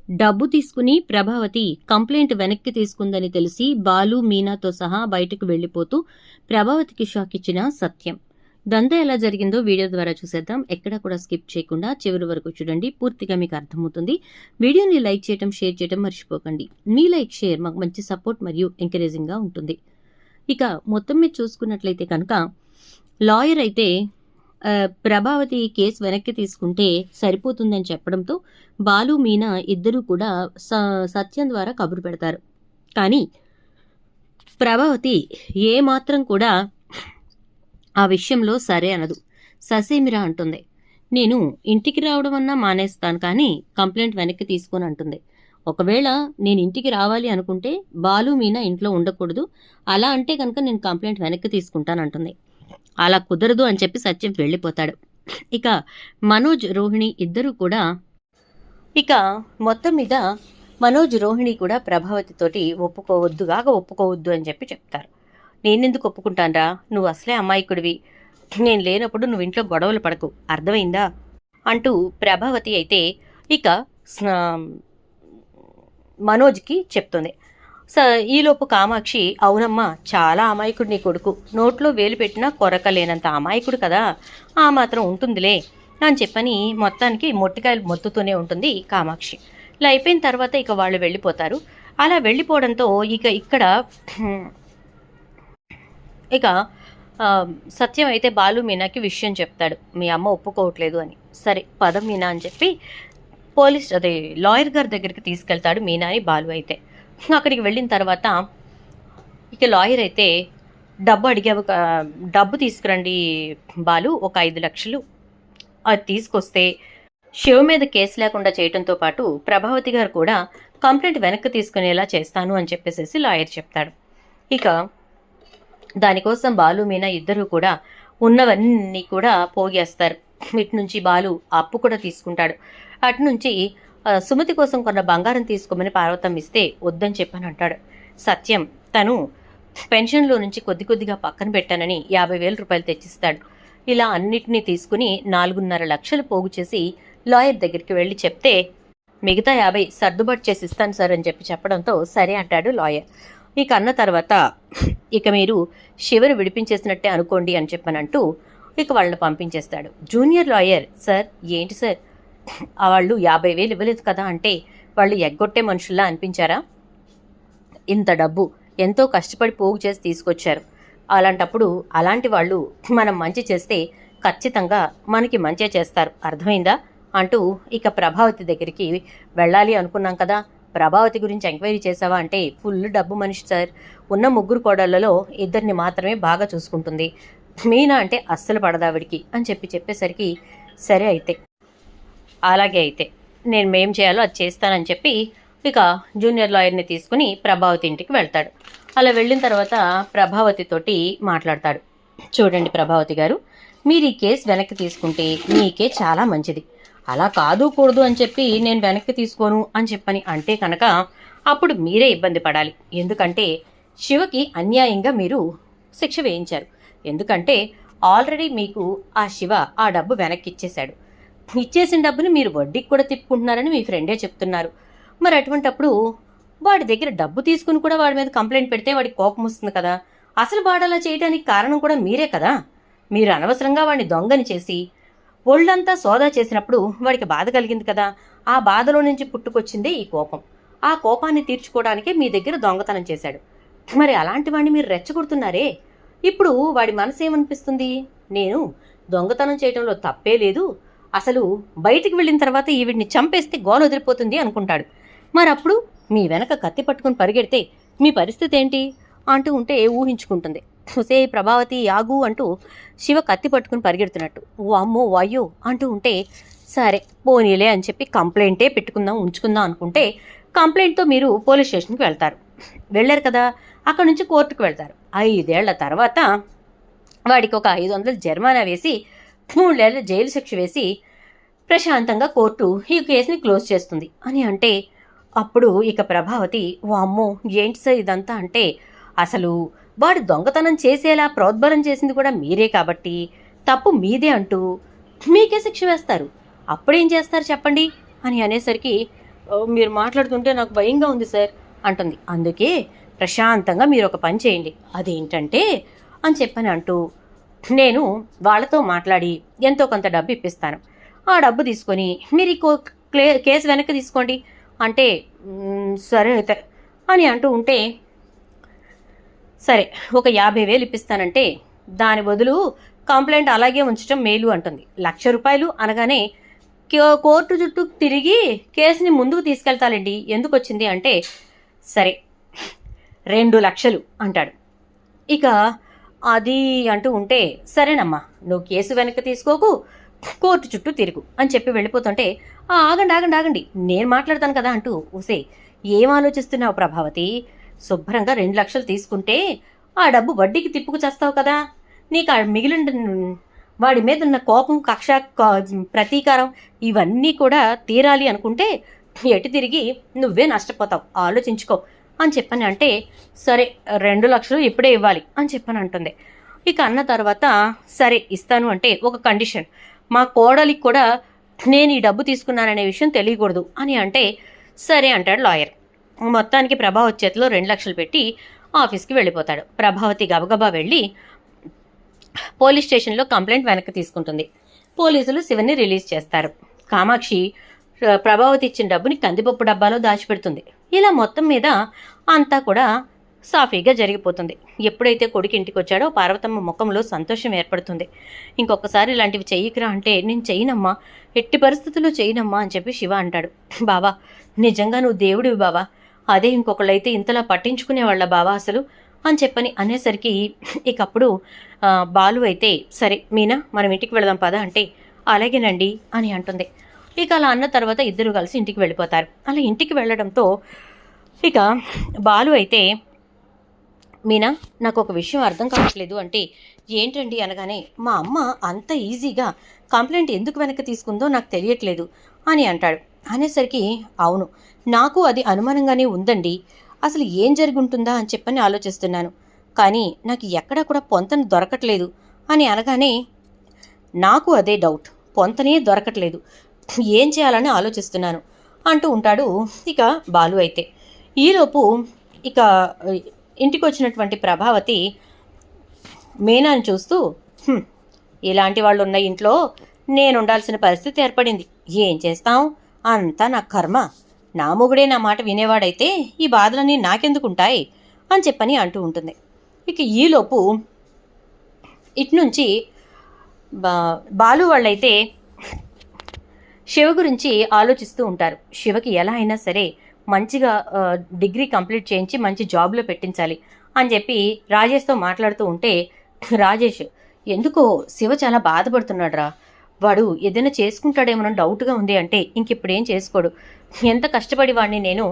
డబ్బు తీసుకుని ప్రభావతి కంప్లైంట్ వెనక్కి తీసుకుందని తెలిసి బాలు మీనాతో సహా బయటకు వెళ్లిపోతూ ప్రభావతికి షాక్ ఇచ్చిన సత్యం. దంతా ఎలా జరిగిందో వీడియో ద్వారా చూసేద్దాం. ఎక్కడా కూడా స్కిప్ చేయకుండా చివరి వరకు చూడండి, పూర్తిగా మీకు అర్థమవుతుంది. వీడియోని లైక్ చేయడం, షేర్ చేయడం మర్చిపోకండి. మీ లైక్, షేర్ మాకు మంచి సపోర్ట్ మరియు ఎంకరేజింగ్ గా ఉంటుంది. ఇక మొత్తం మీద చూసుకున్నట్లయితే కనుక లాయర్ అయితే ప్రభావతి కేసు వెనక్కి తీసుకుంటే సరిపోతుందని చెప్పడంతో బాలు, మీనా ఇద్దరూ కూడా సత్యం ద్వారా కబురు పెడతారు. కానీ ప్రభావతి ఏమాత్రం కూడా ఆ విషయంలో సరే అనదు. ససేమిరా అంటుంది, నేను ఇంటికి రావడం అన్నా మానేస్తాను కానీ కంప్లైంట్ వెనక్కి తీసుకొని అంటుంది. ఒకవేళ నేను ఇంటికి రావాలి అనుకుంటే బాలు, మీనా ఇంట్లో ఉండకూడదు, అలా అంటే కనుక నేను కంప్లైంట్ వెనక్కి తీసుకుంటానంటుంది. అలా కుదరదు అని చెప్పి సత్యం వెళ్ళిపోతాడు. ఇక మనోజ్, రోహిణి ఇద్దరూ కూడా మొత్తం మీద మనోజ్, రోహిణి కూడా ప్రభావతితోటి ఒప్పుకోవద్దు అని చెప్పి చెప్తారు. నేనెందుకు ఒప్పుకుంటానరా, నువ్వు అసలే అమాయకుడివి, నేను లేనప్పుడు నువ్వు ఇంట్లో గొడవలు పడకు, అర్థమైందా అంటూ ప్రభావతి అయితే ఇక మనోజ్కి చెప్తుంది. ఈలోపు కామాక్షి, అవునమ్మా, చాలా అమాయకుడు నీ కొడుకు, నోట్లో వేలు పెట్టినా కొరకలేనంత అమాయకుడు కదా, ఆ మాత్రం ఉంటుందిలే అని చెప్పని మొత్తానికి మొట్టికాయలు మొత్తుతూనే ఉంటుంది కామాక్షి. ఇలా అయిపోయిన తర్వాత ఇక వాళ్ళు వెళ్ళిపోతారు. అలా వెళ్ళిపోవడంతో ఇక సత్యం అయితే బాలు, మీనాకి విషయం చెప్తాడు. మీ అమ్మ ఒప్పుకోవట్లేదు అని. సరే పదం మీనా అని చెప్పి లాయర్ గారి దగ్గరికి తీసుకెళ్తాడు మీనాని బాలు అయితే. అక్కడికి వెళ్ళిన తర్వాత ఇక లాయర్ అయితే డబ్బు తీసుకురండి బాలు, ఒక 5 లక్షలు, అది తీసుకొస్తే శివ మీద కేసు లేకుండా చేయడంతో పాటు ప్రభావతి గారు కూడా కంప్లైంట్ వెనక్కి తీసుకునేలా చేస్తాను అని చెప్పేసి లాయర్ చెప్తాడు. ఇక దానికోసం బాలు, మీనా ఇద్దరూ కూడా ఉన్నవన్నీ కూడా పోగేస్తారు. ఇటు నుంచి బాలు అప్పు కూడా తీసుకుంటాడు. అటు నుంచి సుమతి కోసం కొన్న బంగారం తీసుకోమని పార్వతమ్మ ఇస్తే వద్దని చెప్పని అంటాడు. సత్యం తను పెన్షన్లో నుంచి కొద్దిగా పక్కన పెట్టానని 50,000 రూపాయలు తెచ్చిస్తాడు. ఇలా అన్నిటినీ తీసుకుని 4.5 లక్షలు పోగు చేసి లాయర్ దగ్గరికి వెళ్ళి చెప్తే మిగతా 50 సర్దుబాటు చేసి ఇస్తాను సార్ అని చెప్పడంతో సరే అంటాడు లాయర్. ఇక అన్న తర్వాత ఇక మీరు శివను విడిపించేసినట్టే అనుకోండి అని చెప్పనంటూ ఇక వాళ్ళని పంపించేస్తాడు. జూనియర్ లాయర్, సార్ ఏంటి సార్, వాళ్ళు 50,000 ఇవ్వలేదు కదా అంటే వాళ్ళు ఎగ్గొట్టే మనుషుల్లా అనిపించారా? ఇంత డబ్బు ఎంతో కష్టపడి పోగు చేసి తీసుకొచ్చారు. అలాంటప్పుడు అలాంటి వాళ్ళు మనం మంచి చేస్తే ఖచ్చితంగా మనకి మంచి చేస్తారు, అర్థమైందా అంటూ ఇక ప్రభావతి దగ్గరికి వెళ్ళాలి అనుకున్నాం కదా, ప్రభావతి గురించి ఎంక్వైరీ చేసావా అంటే ఫుల్ డబ్బు మనిషి సార్, ఉన్న 3 కోడళ్లలో 2 మాత్రమే బాగా చూసుకుంటుంది, మీనా అంటే అస్సలు పడదావిడికి అని చెప్పేసరికి సరే అయితే అలాగే అయితే మేం చేయాలో అది చేస్తానని చెప్పి ఇక జూనియర్ లాయర్ని తీసుకుని ప్రభావతి ఇంటికి వెళ్తాడు. అలా వెళ్ళిన తర్వాత ప్రభావతితోటి మాట్లాడతాడు. చూడండి ప్రభావతి గారు, మీరు ఈ కేసు వెనక్కి తీసుకుంటే మీకే చాలా మంచిది, అలా కూడదు అని చెప్పి నేను వెనక్కి తీసుకోను అని చెప్పని అంటే కనుక అప్పుడు మీరే ఇబ్బంది పడాలి. ఎందుకంటే శివకి అన్యాయంగా మీరు శిక్ష వేయించారు. ఎందుకంటే ఆల్రెడీ మీకు ఆ శివ ఆ డబ్బు వెనక్కి ఇచ్చేసిన డబ్బుని మీరు వడ్డీకి కూడా తిప్పుకుంటున్నారని మీ ఫ్రెండే చెప్తున్నారు. మరి అటువంటప్పుడు వాడి దగ్గర డబ్బు తీసుకుని కూడా వాడి మీద కంప్లైంట్ పెడితే వాడికి కోపం వస్తుంది కదా, అసలు వాడు అలా చేయడానికి కారణం కూడా మీరే కదా. మీరు అనవసరంగా వాడిని దొంగని చేసి ఒళ్ళంతా సోదా చేసినప్పుడు వాడికి బాధ కలిగింది కదా, ఆ బాధలో నుంచి పుట్టుకొచ్చిందే ఈ కోపం. ఆ కోపాన్ని తీర్చుకోవడానికే మీ దగ్గర దొంగతనం చేశాడు. మరి అలాంటి వాడిని మీరు రెచ్చగొడుతున్నారే, ఇప్పుడు వాడి మనసు ఏమనిపిస్తుంది, నేను దొంగతనం చేయడంలో తప్పే లేదు, అసలు బయటికి వెళ్ళిన తర్వాత ఈవిడిని చంపేస్తే గోల వదిలిపోతుంది అనుకుంటాడు. మరి అప్పుడు మీ వెనక కత్తి పట్టుకుని పరిగెడితే మీ పరిస్థితి ఏంటి అంటూ ఉంటే ఊహించుకుంటుంది. సే ప్రభావతి యాగు అంటూ శివ కత్తి పట్టుకుని పరిగెడుతున్నట్టు, ఓ అమ్మో వాయ్యో అంటూ ఉంటే సరే పోనీలే అని చెప్పి కంప్లైంటే ఉంచుకుందాం అనుకుంటే కంప్లైంట్తో మీరు పోలీస్ స్టేషన్కి వెళ్ళారు కదా, అక్కడ నుంచి కోర్టుకు వెళ్తారు. 5 ఏళ్ల తర్వాత వాడికి ఒక 500 జరిమానా వేసి 3 ఏళ్ల జైలు శిక్ష వేసి ప్రశాంతంగా కోర్టు ఈ కేసుని క్లోజ్ చేస్తుంది అని అంటే అప్పుడు ఇక ప్రభావతి, ఓ అమ్మో ఏంటి సార్ ఇదంతా అంటే, అసలు వాడు దొంగతనం చేసేలా ప్రోద్బలం చేసింది కూడా మీరే కాబట్టి తప్పు మీదే అంటూ మీకే శిక్ష వేస్తారు. అప్పుడేం చేస్తారు చెప్పండి అని అనేసరికి మీరు మాట్లాడుతుంటే నాకు భయంగా ఉంది సార్ అంటుంది. అందుకే ప్రశాంతంగా మీరు ఒక పని చేయండి, అదేంటంటే అని చెప్పని అంటూ నేను వాళ్ళతో మాట్లాడి ఎంతో కొంత డబ్బు ఇప్పిస్తాను, ఆ డబ్బు తీసుకొని మీరు ఈ కేసు వెనక్కి తీసుకోండి అంటే సరే అయితే అని అంటూ ఉంటే, సరే ఒక 50,000 ఇప్పిస్తానంటే దాని బదులు కంప్లైంట్ అలాగే ఉంచడం మేలు అంటుంది. ₹1,00,000 అనగానే కోర్టు చుట్టూ తిరిగి కేసుని ముందుకు తీసుకెళ్తాలండి, ఎందుకు వచ్చింది అంటే సరే 2,00,000 అంటాడు. ఇక అది అంటూ ఉంటే సరేనమ్మా నువ్వు కేసు వెనక్కి తీసుకోకు, కోర్టు చుట్టూ తిరుగు అని చెప్పి వెళ్ళిపోతుంటే ఆగండి ఆగండి ఆగండి నేను మాట్లాడతాను కదా అంటూ ఊసే ఏం ఆలోచిస్తున్నావు ప్రభావతి, శుభ్రంగా 2,00,000 తీసుకుంటే ఆ డబ్బు వడ్డీకి తిప్పుకు చేస్తావు కదా, నీకు ఆ మిగిలిన వాడి మీద ఉన్న కోపం కక్ష ప్రతీకారం ఇవన్నీ కూడా తీరాలి అనుకుంటే ఎటు తిరిగి నువ్వే నష్టపోతావు, ఆలోచించుకో అని చెప్పని అంటే సరే 2,00,000 ఇప్పుడే ఇవ్వాలి అని చెప్పని అంటుంది. ఇక అన్న తర్వాత సరే ఇస్తాను అంటే ఒక కండిషన్, మా కోడలికి కూడా నేను ఈ డబ్బు తీసుకున్నాననే విషయం తెలియకూడదు అని అంటే సరే అంటాడు లాయర్. మొత్తానికి ప్రభావతి చేతిలో 2,00,000 పెట్టి ఆఫీస్కి వెళ్ళిపోతాడు. ప్రభావతి గబగబా వెళ్ళి పోలీస్ స్టేషన్లో కంప్లైంట్ వెనక్కి తీసుకుంటుంది. పోలీసులు శివని రిలీజ్ చేస్తారు. కామాక్షి ప్రభావతి ఇచ్చిన డబ్బుని కందిపప్పు డబ్బాలో దాచిపెడుతుంది. ఇలా మొత్తం మీద అంతా కూడా సాఫీగా జరిగిపోతుంది. ఎప్పుడైతే కొడుకు ఇంటికి వచ్చాడో పార్వతమ్మ ముఖంలో సంతోషం ఏర్పడుతుంది. ఇంకొకసారి ఇలాంటివి చెయ్యకురా అంటే నేను చెయ్యనమ్మా, ఎట్టి పరిస్థితుల్లో చెయ్యనమ్మా అని చెప్పి శివ అంటాడు. బావా నిజంగా నువ్వు దేవుడివి బావా, అదే ఇంకొకళ్ళైతే ఇంతలా పట్టించుకునేవాళ్ళ బావా అసలు అని చెప్పని అనేసరికి ఇకప్పుడు బాలు అయితే సరే మీనా మనం ఇంటికి వెళదాం పదా అంటే అలాగేనండి అని అంటుంది. ఇక అలా అన్న తర్వాత ఇద్దరు కలిసి ఇంటికి వెళ్ళిపోతారు. అలా ఇంటికి వెళ్ళడంతో ఇక బాలు అయితే మీనా నాకు ఒక విషయం అర్థం కావట్లేదు అంటే ఏంటండి అనగానే మా అమ్మ అంత ఈజీగా కంప్లైంట్ ఎందుకు వెనక్కి తీసుకుందో నాకు తెలియట్లేదు అని అంటాడు. అనేసరికి అవును నాకు అది అనుమానంగానే ఉందండి, అసలు ఏం జరుగుంటుందా అని చెప్పని ఆలోచిస్తున్నాను, కానీ నాకు ఎక్కడా కూడా పొంతన దొరకట్లేదు అని అనగానే నాకు అదే డౌట్, పొంతనే దొరకట్లేదు, ఏం చేయాలని ఆలోచిస్తున్నాను అంటూ ఉంటాడు. ఇక బాలు అయితే ఈలోపు ఇక ఇంటికి వచ్చినటువంటి ప్రభావతి మీనాని చూస్తూ ఇలాంటి వాళ్ళు ఉన్న ఇంట్లో నేను ఉండాల్సిన పరిస్థితి ఏర్పడింది, ఏం చేస్తాం అంతా నా కర్మ, నా మొగుడే నా మాట వినేవాడైతే ఈ బాధలన్నీ నాకెందుకుంటాయి అని చెప్పని అంటూ ఉంటుంది. ఇక ఈలోపు ఇట్నుంచి బాలు వాళ్ళైతే శివ గురించి ఆలోచిస్తూ ఉంటారు. శివకి ఎలా అయినా సరే మంచిగా డిగ్రీ కంప్లీట్ చేయించి మంచి జాబ్లో పెట్టించాలి అని చెప్పి రాజేష్తో మాట్లాడుతూ ఉంటే రాజేష్ ఎందుకో శివ చాలా బాధపడుతున్నాడు రా, వాడు ఏదైనా చేసుకుంటాడేమో డౌట్గా ఉంది అంటే ఇంకిప్పుడేం చేసుకోడు, ఎంత కష్టపడి వాడిని నేను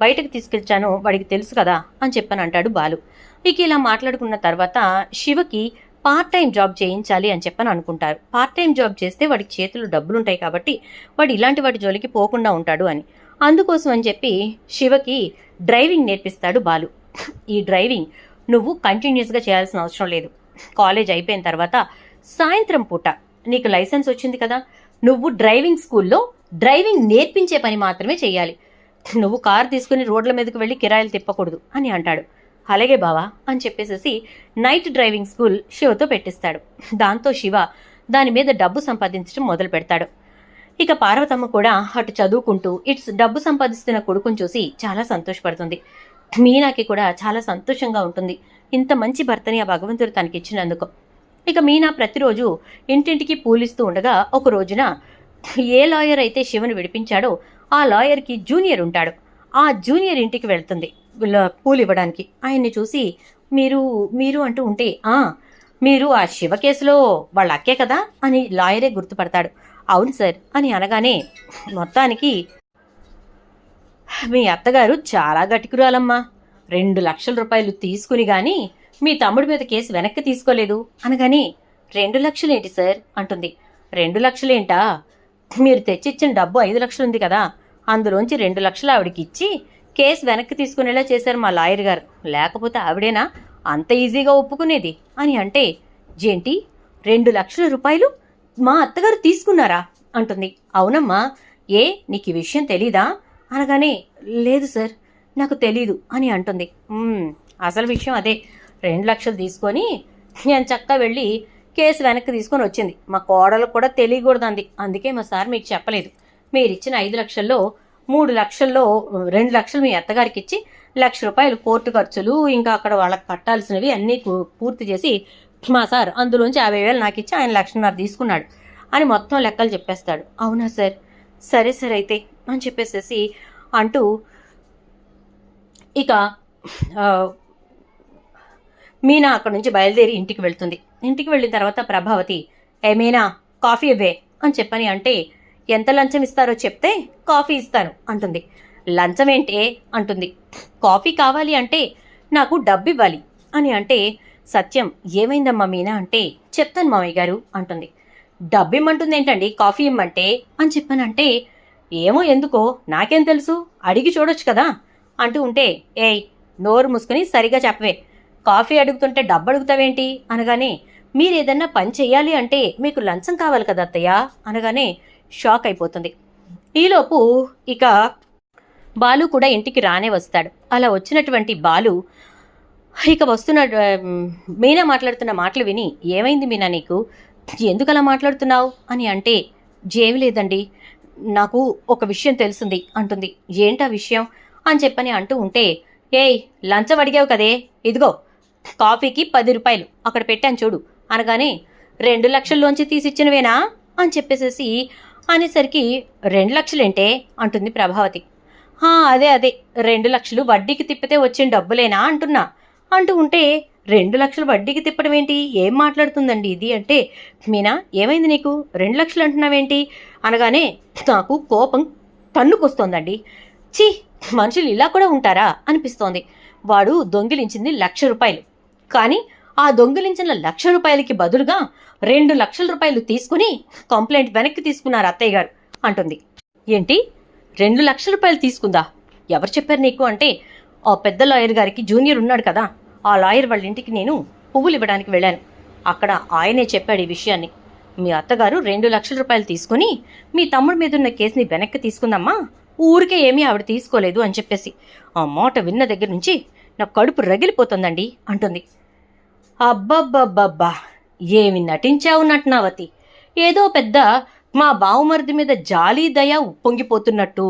బయటకు తీసుకెళ్చానో వాడికి తెలుసు కదా అని చెప్పని అంటాడు బాలు. ఇక ఇలా మాట్లాడుకున్న తర్వాత శివకి పార్ట్ టైం జాబ్ చేయించాలి అని చెప్పని అనుకుంటారు. పార్ట్ టైం జాబ్ చేస్తే వాడికి చేతులు డబ్బులుంటాయి కాబట్టి వాడు ఇలాంటి వాటి జోలికి పోకుండా ఉంటాడు అని, అందుకోసం అని చెప్పి శివకి డ్రైవింగ్ నేర్పిస్తాడు బాలు. ఈ డ్రైవింగ్ నువ్వు కంటిన్యూస్గా చేయాల్సిన అవసరం లేదు, కాలేజ్ అయిపోయిన తర్వాత సాయంత్రం పూట నీకు లైసెన్స్ వచ్చింది కదా, నువ్వు డ్రైవింగ్ స్కూల్లో డ్రైవింగ్ నేర్పించే పని మాత్రమే చేయాలి, నువ్వు కారు తీసుకుని రోడ్ల మీదకి వెళ్ళి కిరాయిలు తిప్పకూడదు అని అంటాడు. అలాగే బావా అని చెప్పేసేసి నైట్ డ్రైవింగ్ స్కూల్ శివతో పెట్టిస్తాడు. దాంతో శివ దాని మీద డబ్బు సంపాదించడం మొదలు పెడతాడు. ఇక పార్వతమ్మ కూడా అటు చదువుకుంటూ ఇట్స్ డబ్బు సంపాదిస్తున్న కొడుకుని చూసి చాలా సంతోషపడుతుంది. మీనాకి కూడా చాలా సంతోషంగా ఉంటుంది, ఇంత మంచి భర్తని ఆ భగవంతుడు తనకి ఇచ్చినందుకు. ఇక మీనా ప్రతిరోజు ఇంటింటికి పూలిస్తూ ఉండగా ఒక రోజున ఏ లాయర్ అయితే శివను విడిపించాడో ఆ లాయర్కి జూనియర్ ఉంటాడు. ఆ జూనియర్ ఇంటికి వెళ్తుంది పూలు ఇవ్వడానికి. ఆయన్ని చూసి మీరు మీరు అంటూ ఉంటే మీరు ఆ శివ కేసులో వాళ్ళ అక్కే కదా అని లాయరే గుర్తుపడతాడు. అవును సార్ అని అనగానే మొత్తానికి మీ అత్తగారు చాలా గట్టికురాలమ్మా, 2,00,000 తీసుకుని కానీ మీ తమ్ముడి మీద కేసు వెనక్కి తీసుకోలేదు అనగానే 2,00,000 ఏంటి సార్ అంటుంది. 2,00,000 ఏంటా, మీరు తెచ్చిచ్చిన డబ్బు 5,00,000 ఉంది కదా, అందులోంచి 2,00,000 ఆవిడకి ఇచ్చి కేసు వెనక్కి తీసుకునేలా చేశారు మా లాయర్ గారు, లేకపోతే ఆవిడేనా అంత ఈజీగా ఒప్పుకునేది అని అంటే జేంటి 2,00,000 మా అత్తగారు తీసుకున్నారా అంటుంది. అవునమ్మా, ఏ నీకు ఈ విషయం తెలీదా అనగానే లేదు సార్ నాకు తెలీదు అని అంటుంది. అసలు విషయం అదే. 2 లక్షలు తీసుకొని నేను చక్కగా వెళ్ళి కేసు వెనక్కి తీసుకొని వచ్చింది. మా కోడలు కూడా తెలియకూడదు అంది. అందుకే మా సార్ మీకు చెప్పలేదు. మీరు ఇచ్చిన 5 లక్షల్లో 3 లక్షల్లో 2 లక్షలు మీ అత్తగారికి ఇచ్చి ₹1,00,000 కోర్టు ఖర్చులు ఇంకా అక్కడ వాళ్ళకి కట్టాల్సినవి అన్నీ పూర్తి చేసి మా సార్ అందులోంచి 50,000 నాకు ఇచ్చి ఆయన 1,50,000 తీసుకున్నాడు అని మొత్తం లెక్కలు చెప్పేస్తాడు. అవునా సార్, సరే సరే అయితే అని చెప్పేసేసి అంటూ ఇక మీనా అక్కడి నుంచి బయలుదేరి ఇంటికి వెళ్తుంది. ఇంటికి వెళ్ళిన తర్వాత ప్రభావతి, ఏ మీనా కాఫీ ఇవ్వే అని చెప్పని అంటే, ఎంత లంచం ఇస్తారో చెప్తే కాఫీ ఇస్తాను అంటుంది. లంచం ఏంటే అంటుంది. కాఫీ కావాలి అంటే నాకు డబ్బు ఇవ్వాలి అని అంటే, సత్యం ఏమైందమ్మా మీనా అంటే, చెప్తాను మామయ్య గారు అంటుంది. డబ్బు ఇమ్మంటుంది ఏంటండి కాఫీ ఇమ్మంటే అని చెప్పానంటే, ఏమో ఎందుకో నాకేం తెలుసు అడిగి చూడొచ్చు కదా అంటూ ఉంటే, ఏయ్ నోరు మూసుకుని సరిగా చెప్పవే, కాఫీ అడుగుతుంటే డబ్బు అడుగుతావేంటి అనగానే, మీరేదన్నా పని చెయ్యాలి అంటే మీకు లంచం కావాలి కదా అత్తయ్య అనగానే షాక్ అయిపోతుంది. ఈలోపు ఇక బాలు కూడా ఇంటికి రానే వస్తాడు. అలా వచ్చినటువంటి బాలు ఇక వస్తున్న మీనా మాట్లాడుతున్న మాటలు విని, ఏమైంది మీనా నీకు, ఎందుకు అలా మాట్లాడుతున్నావు అని అంటే, ఏమీ లేదండి నాకు ఒక విషయం తెలిసింది అంటుంది. ఏంటా విషయం అని చెప్పని అంటూ ఉంటే, ఏయ్ లంచం అడిగావు కదే, ఇదిగో కాఫీకి ₹10 అక్కడ పెట్టాను చూడు అనగానే, 2 లక్షల్లోంచి తీసిచ్చినవేనా అని చెప్పేసేసి అనేసరికి, 2 లక్షలేంటే అంటుంది ప్రభావతి. అదే 2 లక్షలు వడ్డీకి తిప్పితే వచ్చిన డబ్బులేనా అంటున్నా అంటూ ఉంటే, 2 లక్షలు వడ్డీకి తిప్పడం ఏంటి, ఏం మాట్లాడుతుందండి ఇది అంటే, మీనా ఏమైంది నీకు 2 లక్షలు అంటున్నావేంటి అనగానే, నాకు కోపం తన్నుకొస్తోందండి. ఛీ మనుషులు ఇలా కూడా ఉంటారా అనిపిస్తోంది. వాడు దొంగిలించింది ₹1,00,000, కానీ ఆ దొంగిలించిన ₹1,00,000కి బదులుగా 2 లక్షల రూపాయలు తీసుకుని కంప్లైంట్ వెనక్కి తీసుకున్నారు అత్తయ్య గారు అంటుంది. ఏంటి 2 లక్షల రూపాయలు తీసుకుందా, ఎవరు చెప్పారు నీకు అంటే, ఆ పెద్ద లాయర్ గారికి జూనియర్ ఉన్నాడు కదా, ఆ లాయర్ వాళ్ళ ఇంటికి నేను పువ్వులు ఇవ్వడానికి వెళ్ళాను. అక్కడ ఆయనే చెప్పాడు ఈ విషయాన్ని. మీ అత్తగారు 2 లక్షల రూపాయలు తీసుకుని మీ తమ్ముడి మీద ఉన్న కేసుని వెనక్కి తీసుకుందమ్మా, ఊరికే ఏమీ ఆవిడ తీసుకోలేదు అని చెప్పేసి. ఆ మాట విన్న దగ్గర నుంచి నా కడుపు రగిలిపోతుందండి అంటుంది. అబ్బబ్బబ్బబ్బా ఏమి నటించావు నటనావతి, ఏదో పెద్ద మా బావుమరిది మీద జాలి దయ ఉప్పొంగిపోతున్నట్టు,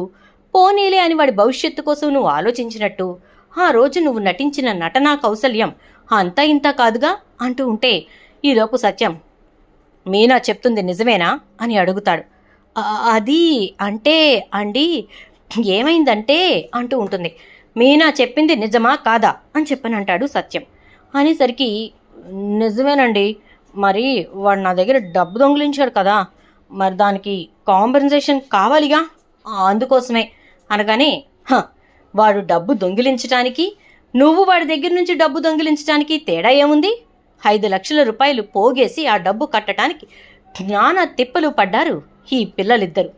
పోనీలే అని వాడి భవిష్యత్తు కోసం నువ్వు ఆలోచించినట్టు, ఆ రోజు నువ్వు నటించిన నటనా కౌశల్యం అంతా ఇంత కాదుగా అంటూ ఉంటే, ఈలోపు సత్యం, మీనా చెప్తుంది నిజమేనా అని అడుగుతాడు. అది అంటే అండి ఏమైందంటే అంటూ ఉంటుంది. మీనా చెప్పింది నిజమా కాదా అని చెప్పనంటాడు సత్యం. అనేసరికి, నిజమేనండి, మరి వాడు నా దగ్గర డబ్బు దొంగిలించాడు కదా, మరి దానికి కాంపెన్సేషన్ కావాలిగా, అందుకోసమే అనగానే, వాడు డబ్బు దొంగిలించడానికి నువ్వు వాడి దగ్గర నుంచి డబ్బు దొంగిలించడానికి తేడా ఏముంది? 5 లక్షల రూపాయలు పోగేసి ఆ డబ్బు కట్టడానికి నానా తిప్పలు పడ్డారు ఈ పిల్లలిద్దరు.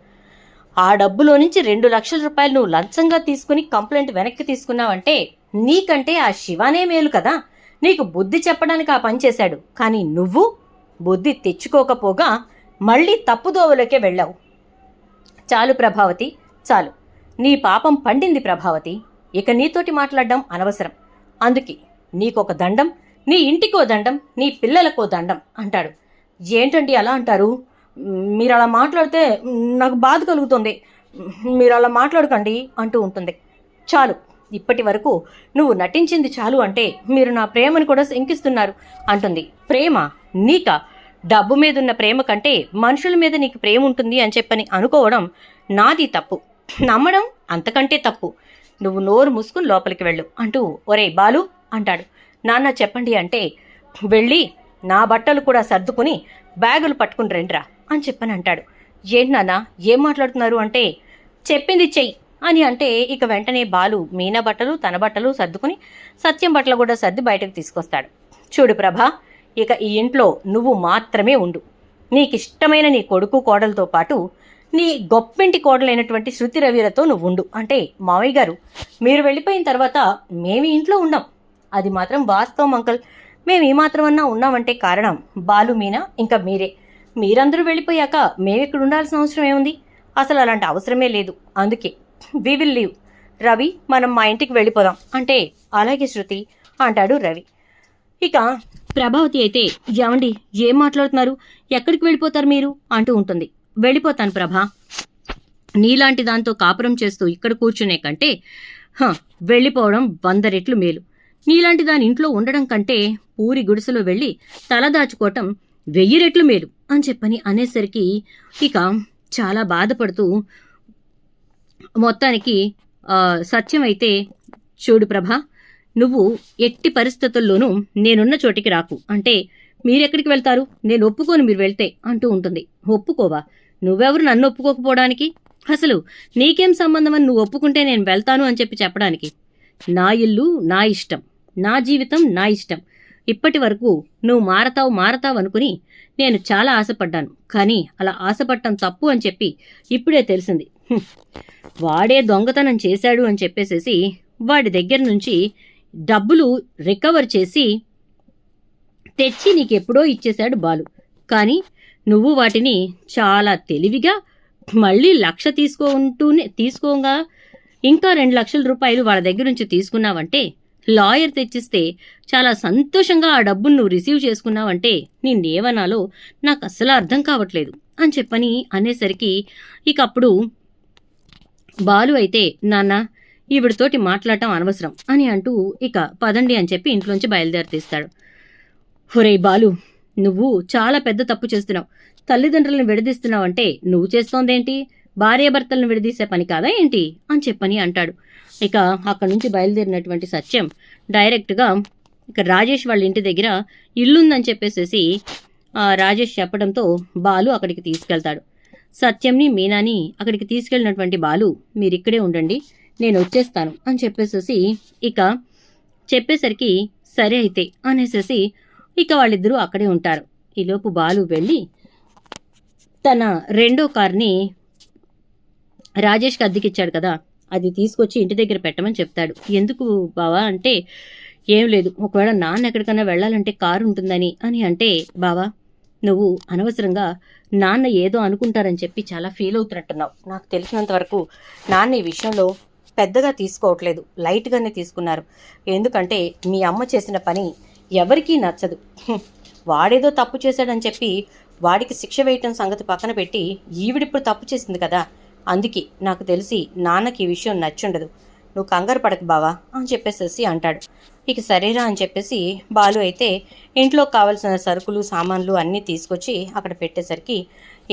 ఆ డబ్బులో నుంచి 2 లక్షల రూపాయలు నువ్వు లంచంగా తీసుకుని కంప్లైంట్ వెనక్కి తీసుకున్నావంటే నీకంటే ఆ శివానే మేలు కదా, నీకు బుద్ధి చెప్పడానికి ఆ పని చేశాడు. కానీ నువ్వు బుద్ధి తెచ్చుకోకపోగా మళ్ళీ తప్పుదోవలోకే వెళ్ళావు. చాలు ప్రభావతి, చాలు, నీ పాపం పండింది ప్రభావతి, ఇక నీతోటి మాట్లాడడం అనవసరం. అందుకే నీకొక దండం, నీ ఇంటికో దండం, నీ పిల్లలకో దండం అంటాడు. ఏంటండి అలా అంటారు, మీరు అలా మాట్లాడితే నాకు బాధ కలుగుతుంది, మీరు అలా మాట్లాడకండి అంటూ ఉంటుంది. చాలు, ఇప్పటి వరకు నువ్వు నటించింది చాలు అంటే మీరు నా ప్రేమను కూడా శంకిస్తున్నారు అంటుంది. ప్రేమ నీకా? డబ్బు మీదున్న ప్రేమ కంటే మనుషుల మీద నీకు ప్రేమ ఉంటుంది అని చెప్పని అనుకోవడం నాది తప్పు, నమ్మడం అంతకంటే తప్పు. నువ్వు నోరు మూసుకుని లోపలికి వెళ్ళు అంటూ, ఒరే బాలు అంటాడు. నాన్న చెప్పండి అంటే, వెళ్ళి నా బట్టలు కూడా సర్దుకుని బ్యాగులు పట్టుకుని రండిరా అని చెప్పని అంటాడు. ఏంటి నాన్న ఏం మాట్లాడుతున్నారు అంటే, చెప్పింది చెయ్యి అని అంటే, ఇక వెంటనే బాలు మీనా బట్టలు తన బట్టలు సర్దుకుని సత్యం బట్టలు కూడా సర్ది బయటకు తీసుకొస్తాడు. చూడు ప్రభా, ఇక ఈ ఇంట్లో నువ్వు మాత్రమే ఉండు. నీకిష్టమైన నీ కొడుకు కోడలతో పాటు నీ గొప్పింటి కోడలైనటువంటి శృతి రవిలతో నువ్వు ఉండు అంటే, మావయ్య గారు మీరు వెళ్ళిపోయిన తర్వాత మేము ఇంట్లో ఉండం, అది మాత్రం వాస్తవం అంకల్. మేము ఈ మాత్రమన్నా ఉన్నామంటే కారణం బాలు, మీనా, ఇంకా మీరే. మీరందరూ వెళ్ళిపోయాక మేమిక్కడ ఉండాల్సిన అవసరం ఏముంది? అసలు అలాంటి అవసరమే లేదు. అందుకే వి విల్ లీవ్. రవి, మనం మా ఇంటికి వెళ్ళిపోదాం అంటే అలాగే శృతి అంటాడు రవి. ఇక ప్రభావతి అయితే, ఏమండి ఏం మాట్లాడుతున్నారు, ఎక్కడికి వెళ్ళిపోతారు మీరు అంటూ ఉంటుంది. వెళ్ళిపోతాను ప్రభా, నీలాంటి దాంతో కాపురం చేస్తూ ఇక్కడ కూర్చునే కంటే వెళ్ళిపోవడం 100 రెట్లు మేలు. నీలాంటి దాని ఇంట్లో ఉండడం కంటే పూరి గుడిసెలో వెళ్ళి తలదాచుకోవటం 1000 రెట్లు మేలు అని చెప్పని అనేసరికి ఇక చాలా బాధపడుతూ మొత్తానికి సత్యం అయితే, చూడు ప్రభా, నువ్వు ఎట్టి పరిస్థితుల్లోనూ నేనున్న చోటికి రాకు అంటే మీరెక్కడికి వెళ్తారు, నేను ఒప్పుకోను మీరు వెళ్తే అంటూ ఉంటుంది. ఒప్పుకోవా? నువ్వెవరు నన్ను ఒప్పుకోకపోవడానికి? అసలు నీకేం సంబంధం అని నువ్వు ఒప్పుకుంటే నేను వెళ్తాను అని చెప్పడానికి? నా ఇల్లు నా ఇష్టం, నా జీవితం నా ఇష్టం. ఇప్పటి వరకు నువ్వు మారతావు అనుకుని నేను చాలా ఆశపడ్డాను, కానీ అలా ఆశపడటం తప్పు అని చెప్పి ఇప్పుడే తెలిసింది. వాడే దొంగతనం చేశాడు అని చెప్పేసేసి వాడి దగ్గర నుంచి డబ్బులు రికవర్ చేసి తెచ్చి నీకెప్పుడో ఇచ్చేశాడు బాలు. కానీ నువ్వు వాటిని చాలా తెలివిగా మళ్ళీ 1,00,000 తీసుకోగా ఇంకా 2,00,000 రూపాయలు వాళ్ళ దగ్గర నుంచి తీసుకున్నావంటే, లాయర్ తెచ్చిస్తే చాలా సంతోషంగా ఆ డబ్బును నువ్వు రిసీవ్ చేసుకున్నావంటే నిన్నేమనాలో నాకు అస్సలు అర్థం కావట్లేదు అని చెప్పని అనేసరికి ఇక అప్పుడు బాలు అయితే, నాన్న ఈవిడితోటి మాట్లాడటం అనవసరం అని అంటూ ఇక పదండి అని చెప్పి ఇంట్లోంచి బయలుదేరి తీస్తాడు. ఒరేయ్ బాలు, నువ్వు చాలా పెద్ద తప్పు చేస్తున్నావు. తల్లిదండ్రులను విడదీస్తున్నావంటే నువ్వు చేస్తోందేంటి, భార్యాభర్తలను విడదీసే పని కాదా ఏంటి అని చెప్పని అంటాడు. ఇక అక్కడి నుంచి బయలుదేరినటువంటి సత్యం డైరెక్ట్గా ఇక రాజేష్ వాళ్ళ ఇంటి దగ్గర ఇల్లుందని చెప్పేసేసి రాజేష్ చెప్పడంతో బాలు అక్కడికి తీసుకెళ్తాడు. సత్యంని మీనాని అక్కడికి తీసుకెళ్ళినటువంటి బాలు, మీరిక్కడే ఉండండి, నేను వచ్చేస్తాను అని చెప్పేసేసి ఇక చెప్పేసరికి సరే అయితే అనేసేసి ఇక వాళ్ళిద్దరూ అక్కడే ఉంటారు. ఈలోపు బాలు వెళ్ళి తన 2వ కార్ని రాజేష్కి అద్దెకిచ్చాడు కదా, అది తీసుకొచ్చి ఇంటి దగ్గర పెట్టమని చెప్తాడు. ఎందుకు బావా అంటే, ఏం లేదు, ఒకవేళ నాన్న ఎక్కడికన్నా వెళ్ళాలంటే కారు ఉంటుందని అని అంటే, బావా నువ్వు అనవసరంగా నాన్న ఏదో అనుకుంటారని చెప్పి చాలా ఫీల్ అవుతున్నట్టున్నావు. నాకు తెలిసినంత వరకు నాన్న ఈ విషయంలో పెద్దగా తీసుకోవట్లేదు, లైట్గానే తీసుకున్నారు. ఎందుకంటే మీ అమ్మ చేసిన పని ఎవరికీ నచ్చదు. వాడేదో తప్పు చేశాడని చెప్పి వాడికి శిక్ష వేయటం సంగతి పక్కన పెట్టి ఈవిడిప్పుడు తప్పు చేసింది కదా, అందుకే నాకు తెలిసి నాన్నకి ఈ విషయం నచ్చుండదు. నువ్వు కంగారు పడకు బావా అని చెప్పేసేసి అంటాడు. ఇక సరేరా అని చెప్పేసి బాలు అయితే ఇంట్లో కావలసిన సరుకులు సామాన్లు అన్నీ తీసుకొచ్చి అక్కడ పెట్టేసరికి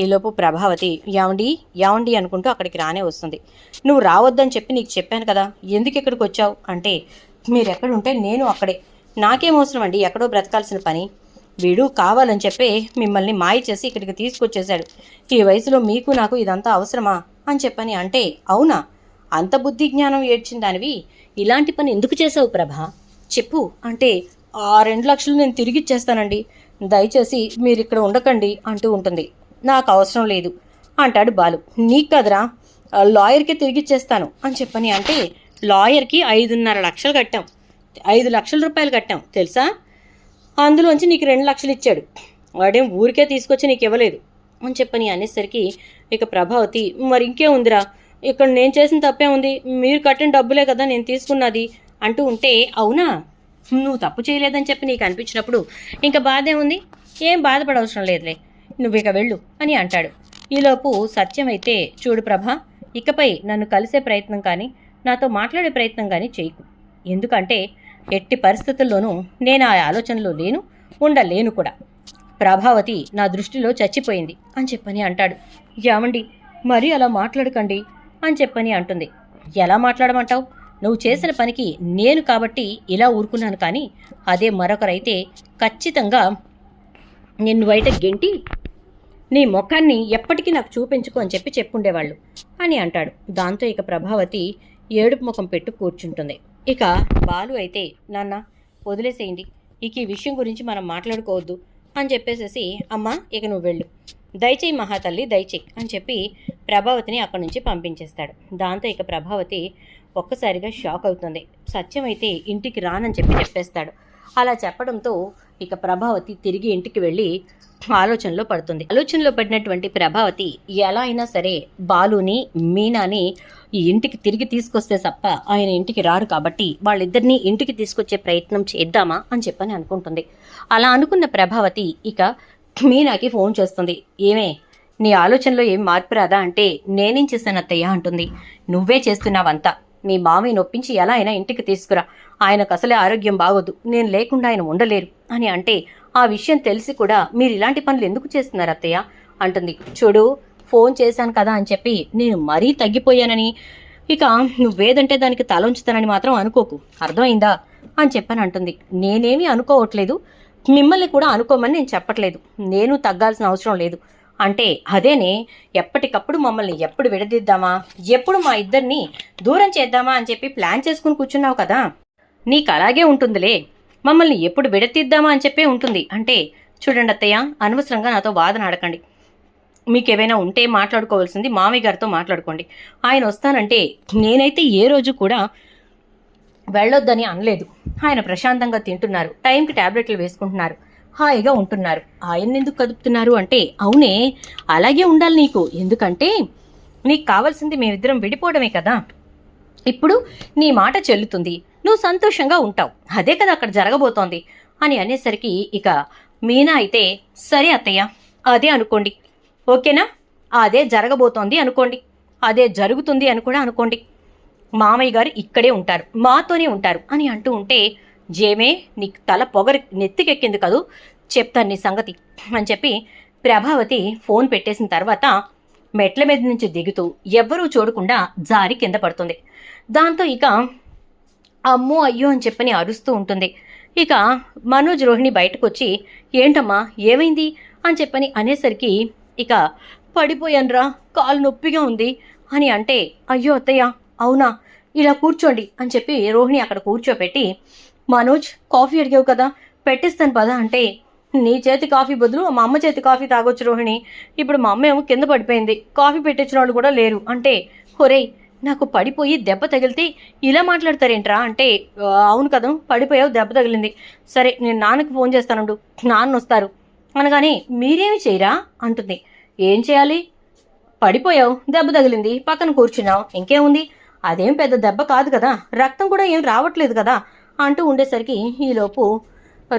ఈలోపు ప్రభావతి యావండి అనుకుంటూ అక్కడికి రానే వస్తుంది. నువ్వు రావద్దని చెప్పి నీకు చెప్పాను కదా, ఎందుకు ఇక్కడికి వచ్చావు అంటే, మీరెక్కడుంటే నేను అక్కడే, నాకేం అవసరం అండి ఎక్కడో బ్రతకాల్సిన పని. వీడు కావాలని చెప్పి మిమ్మల్ని మాయ చేసి ఇక్కడికి తీసుకొచ్చేశాడు. ఈ వయసులో మీకు నాకు ఇదంతా అవసరమా అని చెప్పని అంటే, అవునా, అంత బుద్ధి జ్ఞానం ఏడ్చిన దానివి ఇలాంటి పని ఎందుకు చేసావు ప్రభా, చెప్పు అంటే, ఆ 2 లక్షలు నేను తిరిగిచ్చేస్తానండి, దయచేసి మీరు ఇక్కడ ఉండకండి అంటూ ఉంటుంది. నాకు అవసరం లేదు అంటాడు బాలు. నీకు కదరా, లాయర్కి తిరిగిచ్చేస్తాను అని చెప్పని అంటే, లాయర్కి 5.5 లక్షలు కట్టాం, 5 లక్షల రూపాయలు కట్టాం తెలుసా, అందులోంచి నీకు 2 లక్షలు ఇచ్చాడు, వాడేం ఊరికే తీసుకొచ్చి నీకు ఇవ్వలేదు అని చెప్పని అనేసరికి ఇక ప్రభావతి, మరి ఇంకే ఉందిరా, ఇక్కడ నేను చేసిన తప్పే ఉంది, మీరు కట్టిన డబ్బులే కదా నేను తీసుకున్నది అంటూ ఉంటే, అవునా, నువ్వు తప్పు చేయలేదని చెప్పి నీకు అనిపించినప్పుడు ఇంకా బాధే ఉంది, ఏం బాధపడవసరం లేదులే, నువ్వు ఇక వెళ్ళు అని అంటాడు. ఈలోపు సత్యం అయితే, చూడు ప్రభా, ఇకపై నన్ను కలిసే ప్రయత్నం కానీ నాతో మాట్లాడే ప్రయత్నం కానీ చేయకు, ఎందుకంటే ఎట్టి పరిస్థితుల్లోనూ నేను ఆ ఆలోచనలో లేను, ఉండలేను కూడా. ప్రభావతి నా దృష్టిలో చచ్చిపోయింది అని చెప్పని అంటాడు. ఏమండి మరీ అలా మాట్లాడకండి అని చెప్పని అంటుంది. ఎలా మాట్లాడమంటావు, నువ్వు చేసిన పనికి నేను కాబట్టి ఇలా ఊరుకున్నాను, కానీ అదే మరొకరైతే ఖచ్చితంగా నిన్ను బయట గెంటి నీ ముఖాన్ని ఎప్పటికీ నాకు చూపించుకో అని చెప్పి చెప్పుండేవాళ్ళు అని అంటాడు. దాంతో ఇక ప్రభావతి ఏడుపు ముఖం పెట్టు కూర్చుంటుంది. ఇక బాలు అయితే, నాన్న వదిలేసేయండి, ఇక ఈ విషయం గురించి మనం మాట్లాడుకోవద్దు అని చెప్పేసేసి, అమ్మా ఇక నువ్వు వెళ్ళు, దయచేయి మహాతల్లి దయచేయి అని చెప్పి ప్రభావతిని అక్కడి నుంచి పంపించేస్తాడు. దాంతో ఇక ప్రభావతి ఒక్కసారిగా షాక్ అవుతుంది. సత్యం అయితే ఇంటికి రానని చెప్పేస్తాడు. అలా చెప్పడంతో ఇక ప్రభావతి తిరిగి ఇంటికి వెళ్ళి ఆలోచనలో పడుతుంది. ఆలోచనలో పడినటువంటి ప్రభావతి ఎలా అయినా సరే బాలుని మీనాని ఈ ఇంటికి తిరిగి తీసుకొస్తే తప్ప ఆయన ఇంటికి రారు కాబట్టి వాళ్ళిద్దరినీ ఇంటికి తీసుకొచ్చే ప్రయత్నం చేద్దామా అని చెప్పని అనుకుంటుంది. అలా అనుకున్న ప్రభావతి ఇక మీనాకి ఫోన్ చేస్తుంది. ఏమే, నీ ఆలోచనలో ఏం మార్పు రాదా అంటే, నేనేం చేశాను అత్తయ్య అంటుంది. నువ్వే చేస్తున్నావంతా. మీ మామయ్య నొప్పించి ఎలా అయినా ఇంటికి తీసుకురా, ఆయనకు అసలే ఆరోగ్యం బాగోదు, నేను లేకుండా ఆయన ఉండలేరు అని అంటే, ఆ విషయం తెలిసి కూడా మీరు ఇలాంటి పనులు ఎందుకు చేస్తున్నారు అత్తయ్య అంటుంది. చూడు, ఫోన్ చేశాను కదా అని చెప్పి నేను మరీ తగ్గిపోయానని ఇక నువ్వేదంటే దానికి తల ఉంచుతానని మాత్రం అనుకోకు, అర్థమైందా అని చెప్పని అంటుంది. నేనేమీ అనుకోవట్లేదు, మిమ్మల్ని కూడా అనుకోమని నేను చెప్పట్లేదు, నేను తగ్గాల్సిన అవసరం లేదు అంటే, అదేనే ఎప్పటికప్పుడు మమ్మల్ని ఎప్పుడు విడదీద్దామా, ఎప్పుడు మా ఇద్దరిని దూరం చేద్దామా అని చెప్పి ప్లాన్ చేసుకుని కూర్చున్నావు కదా, నీకు అలాగే ఉంటుందిలే, మమ్మల్ని ఎప్పుడు విడతీద్దామా అని చెప్పే ఉంటుంది అంటే, చూడండి అత్తయ్య, అనవసరంగా నాతో వాదన ఆడకండి. మీకేమైనా ఉంటే మాట్లాడుకోవాల్సింది మామయ్య గారితో మాట్లాడుకోండి. ఆయన వస్తానంటే నేనైతే ఏ రోజు కూడా వెళ్ళొద్దని అనలేదు. ఆయన ప్రశాంతంగా తింటున్నారు, టైంకి టాబ్లెట్లు వేసుకుంటున్నారు, హాయిగా ఉంటున్నారు. ఆయన్ని ఎందుకు కదుపుతున్నారు అంటే, అవునే అలాగే ఉండాలి నీకు, ఎందుకంటే నీకు కావాల్సింది మేమిద్దరం విడిపోవడమే కదా. ఇప్పుడు నీ మాట చెల్లుతుంది, నువ్వు సంతోషంగా ఉంటావు, అదే కదా అక్కడ జరగబోతోంది అని అనేసరికి ఇక మీనా అయితే, సరే అత్తయ్య అదే అనుకోండి, ఓకేనా, అదే జరగబోతోంది అనుకోండి, అదే జరుగుతుంది అని కూడా అనుకోండి, మామయ్య గారు ఇక్కడే ఉంటారు, మాతోనే ఉంటారు అని అంటూ ఉంటే, జేమే నీకు తల పొగరి నెత్తికెక్కింది కదూ, చెప్తాను నీ సంగతి అని చెప్పి ప్రభావతి ఫోన్ పెట్టేసిన తర్వాత మెట్ల మీద నుంచి దిగుతూ ఎవ్వరూ చూడకుండా జారి కింద పడుతుంది. దాంతో ఇక అమ్మో అయ్యో అని చెప్పని అరుస్తూ ఉంటుంది. ఇక మనోజ్ రోహిణి బయటకు వచ్చి, ఏంటమ్మా ఏమైంది అని చెప్పని అనేసరికి, ఇక పడిపోయానురా, కాలు నొప్పిగా ఉంది అని అంటే, అయ్యో అత్తయ్య అవునా, ఇలా కూర్చోండి అని చెప్పి రోహిణి అక్కడ కూర్చోపెట్టి, మనోజ్ కాఫీ అడిగావు కదా పెట్టిస్తాను పదా అంటే, నీ చేతి కాఫీ బదులు మా అమ్మ చేతి కాఫీ తాగొచ్చు రోహిణి, ఇప్పుడు మా అమ్మ ఏమో కింద పడిపోయింది, కాఫీ పెట్టించిన వాళ్ళు కూడా లేరు అంటే, ఒరేయ్ నాకు పడిపోయి దెబ్బ తగిలితే ఇలా మాట్లాడతారేంట్రా అంటే, అవును కదా పడిపోయావు, దెబ్బ తగిలింది, సరే నేను నాన్నకి ఫోన్ చేస్తానుండు, నాన్న వస్తారు అనగానే, మీరేమి చేయరా అంటుంది. ఏం చేయాలి, పడిపోయావు, దెబ్బ తగిలింది, పక్కన కూర్చున్నావు, ఇంకేముంది, అదేం పెద్ద దెబ్బ కాదు కదా, రక్తం కూడా ఏం రావట్లేదు కదా అంటూ ఉండేసరికి ఈలోపు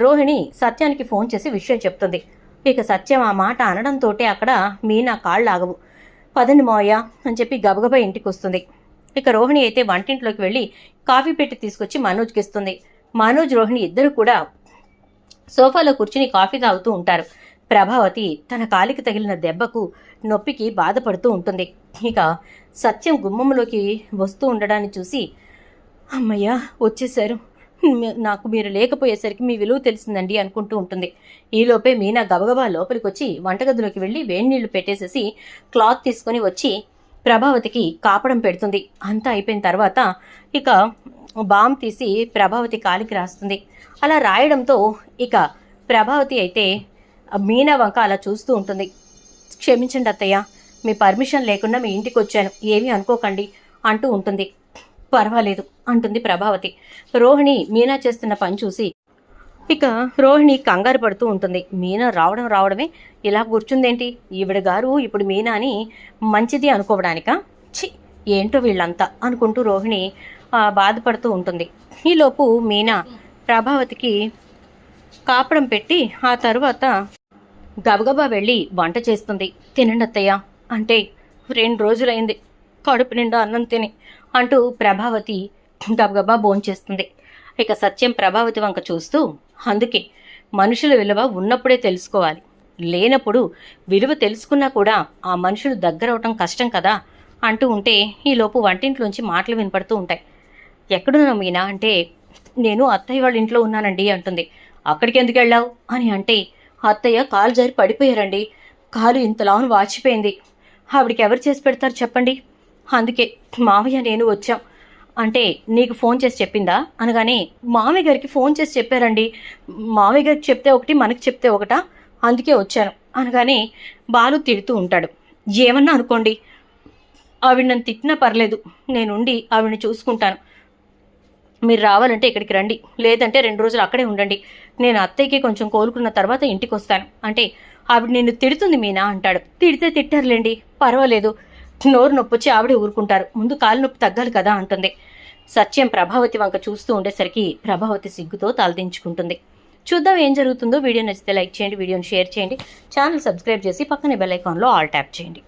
రోహిణి సత్యానికి ఫోన్ చేసి విషయం చెప్తుంది. ఇక సత్యం ఆ మాట అనడంతో అక్కడ మీనా కాళ్ళు ఆగవు. పదండి మావయ్య అని చెప్పి గబగబా ఇంటికి వస్తుంది. ఇక రోహిణి అయితే వంటింట్లోకి వెళ్ళి కాఫీ పెట్టి తీసుకొచ్చి మనోజ్కి ఇస్తుంది. మనోజ్ రోహిణి ఇద్దరు కూడా సోఫాలో కూర్చుని కాఫీ తాగుతూ ఉంటారు. ప్రభావతి తన కాలికి తగిలిన దెబ్బకు నొప్పికి బాధపడుతూ ఉంటుంది. ఇక సత్యం గుమ్మంలోకి వస్తూ ఉండడాన్ని చూసి, అమ్మయ్య వచ్చేసారు, నాకు మీరు లేకపోయేసరికి మీ విలువ తెలిసిందండి అనుకుంటూ ఉంటుంది. ఈలోపే మీనా గబగబా లోపలికి వచ్చి వంటగదిలోకి వెళ్ళి వేడి నీళ్లు పెట్టేసేసి క్లాత్ తీసుకొని వచ్చి ప్రభావతికి కాపడం పెడుతుంది. అంతా అయిపోయిన తర్వాత ఇక బామ్ తీసి ప్రభావతి కాలికి రాస్తుంది. అలా రాయడంతో ఇక ప్రభావతి అయితే మీనా వంక అలా చూస్తూ ఉంటుంది. క్షమించండి అత్తయ్య, మీ పర్మిషన్ లేకుండా మీ ఇంటికి వచ్చాను, ఏమీ అనుకోకండి అంటూ ఉంటుంది. పర్వాలేదు అంటుంది ప్రభావతి. రోహిణి మీనా చేస్తున్న పని చూసి ఇక రోహిణి కంగారు పడుతూ ఉంటుంది. మీనా రావడమే ఇలా కూర్చుందేంటి, ఈవిడ గారు ఇప్పుడు మీనాని మంచిది అనుకోవడానికా, చి ఏంటో వీళ్ళంతా అనుకుంటూ రోహిణి బాధపడుతూ ఉంటుంది. ఈలోపు మీనా ప్రభావతికి కాపడం పెట్టి ఆ తరువాత గబగబా వెళ్ళి వంట చేస్తుంది. తినండి అత్తయ్య అంటే, 2 రోజులైంది కడుపు నిండా అన్నం తిని అంటూ ప్రభావతి గబగబా భోంచేస్తుంది. ఇక సత్యం ప్రభావతి వంక చూస్తూ, అందుకే మనుషుల విలువ ఉన్నప్పుడే తెలుసుకోవాలి, లేనప్పుడు విలువ తెలుసుకున్నా కూడా ఆ మనుషులు దగ్గరవటం కష్టం కదా అంటూ ఉంటే ఈలోపు వంటింట్లోంచి మాటలు వినపడుతూ ఉంటాయి. ఎక్కడున్నా మీనా అంటే, నేను అత్తయ్య వాళ్ళ ఇంట్లో ఉన్నానండి అంటుంది. అక్కడికి ఎందుకు వెళ్ళావు అని అంటే, అత్తయ్య కాలు జారి పడిపోయారండి, కాలు ఇంతలాను వాచిపోయింది, ఆవిడికి ఎవరు చేసి పెడతారు చెప్పండి, అందుకే మావయ్య నేను వచ్చాం అంటే, నీకు ఫోన్ చేసి చెప్పిందా అనగానే, మామయ్య గారికి ఫోన్ చేసి చెప్పారండి, మామయ్య గారికి చెప్తే ఒకటి మనకి చెప్తే ఒకటా, అందుకే వచ్చాను అనగానే బాలు తిడుతూ ఉంటాడు. ఏమన్నా అనుకోండి, ఆవిడ నన్ను తిట్టినా పర్లేదు, నేనుండి ఆవిడని చూసుకుంటాను, మీరు రావాలంటే ఇక్కడికి రండి, లేదంటే 2 రోజులు అక్కడే ఉండండి. నేను అత్తయ్యకి కొంచెం కోలుకున్న తర్వాత ఇంటికి వస్తాను అంటే ఆవిడ నిన్ను తిడుతుంది మీనా అంటాడు. తిడితే తిట్టారులేండి, పర్వాలేదు, నోరు నొప్పొచ్చి ఆవిడే ఊరుకుంటారు, ముందు కాలు నొప్పి తగ్గాలి కదా అంటుంది. సత్యం ప్రభావతి వంక చూస్తూ ఉండేసరికి ప్రభావతి సిగ్గుతో తలదించుకుంటుంది. చూద్దాం ఏం జరుగుతుందో. వీడియో నచ్చితే లైక్ చేయండి, వీడియోని షేర్ చేయండి, ఛానల్ సబ్స్క్రైబ్ చేసి పక్కనే బెల్ ఐకాన్లో ఆల్ ట్యాప్ చేయండి.